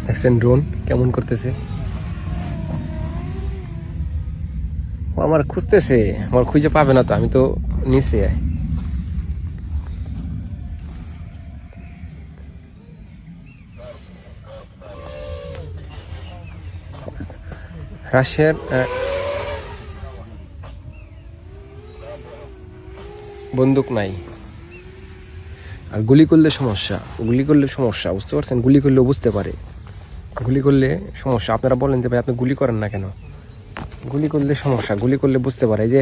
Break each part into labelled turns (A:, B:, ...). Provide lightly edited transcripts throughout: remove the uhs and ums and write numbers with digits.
A: দেখছেন ড্রোন কেমন করতেছে, ও আমার খুঁজতেছে, আমার খুঁজে পাবে না তো, আমি তো নিচে। রাশিয়ার বন্দুক নাই, আর গুলি করলে সমস্যা, গুলি করলে সমস্যা, বুঝতে পারছেন? গুলি করলেও বুঝতে পারে, গুলি করলে সমস্যা। আপনারা বলেন যে ভাই আপনি গুলি করেন না কেন? গুলি করলে সমস্যা, গুলি করলে বুঝতে পারে। যে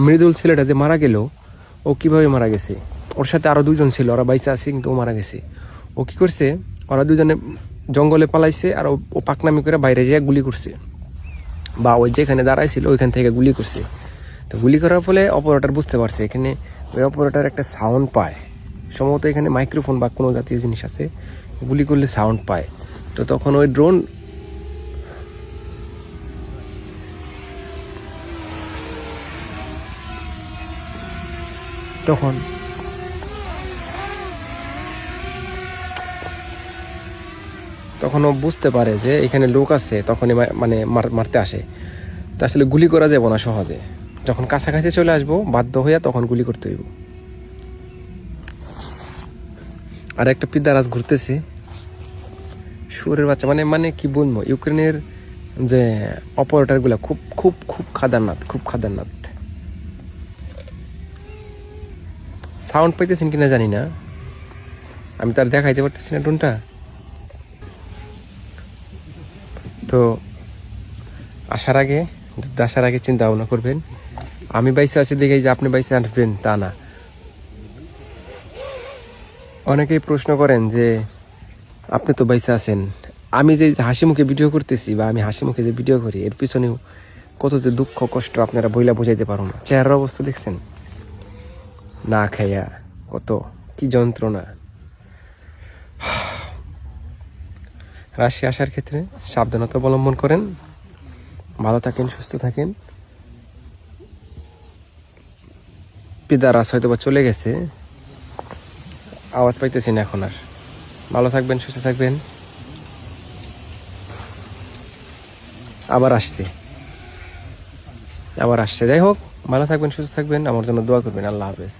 A: মৃদুল ছেলেটা যে মারা গেল, ও কিভাবে মারা গেছে? ওর সাথে আরো দুজন ছিল, ওরা বাইসে আছে কিন্তু ও মারা গেছে। ও কি করছে? ওরা দুজনে জঙ্গলে পালাইছে, আর ও পাকনামি করে বাইরে যেয়ে গুলি করছে, বা ওই যেখানে দাঁড়াইছিল ওইখান থেকে গুলি করছে। তো গুলি করার ফলে অপারেটর বুঝতে পারছে, এখানে ওই অপারেটর একটা সাউন্ড পায়, সম্ভবত এখানে মাইক্রোফোন বা কোনো জাতীয় জিনিস আছে, গুলি করলে সাউন্ড পায়। তো তখন ওই ড্রোন তখন তখন ও বুঝতে পারে যে এখানে লোক আছে, তখনই মানে মারতে আসে। তো আসলে গুলি করা যাবে না সহজে, যখন কাছাকাছি চলে আসবো বাধ্য হইয়া তখন গুলি করতে হইব। আর একটা পিদারাজ ঘুরতেছে, শুয়োরের বাচ্চা, মানে মানে কি বলবো, ইউক্রেনের যে অপারেটর গুলা খুব খুব খুব খাদারনাথ, খুব খাদারনাথ। সাউন্ড পাইতেছেন কিনা জানি না, আমি তার দেখাইতে পারতেছি না ড্রোনটা। তো আসার আগে চিন্তা ভাবনা করবেন। আমি বাইসে আছি দেখে যে আপনি বাইসে আসবেন তা না। অনেকেই প্রশ্ন করেন যে আপনি তো বাইসে আছেন, আমি যে হাসি মুখে ভিডিও করতেছি, বা আমি হাসি মুখে যে ভিডিও করি, এর পিছনেও কত যে দুঃখ কষ্ট আপনারা বইলা বোঝাইতে পারো না। চেহারার অবস্থা দেখছেন, না খাইয়া কত কি যন্ত্রণা। রাশিয়া আসার ক্ষেত্রে সাবধানতা অবলম্বন করেন, ভালো থাকেন, সুস্থ থাকেন। পিদারাস হয়তো বা চলে গেছে, আওয়াজ পাইতেছি না এখন আর। ভালো থাকবেন, সুস্থ থাকবেন। আবার আসছে, যাই হোক, ভালো থাকবেন, সুস্থ থাকবেন, আমার জন্য দোয়া করবেন। আল্লাহ হাফেজ।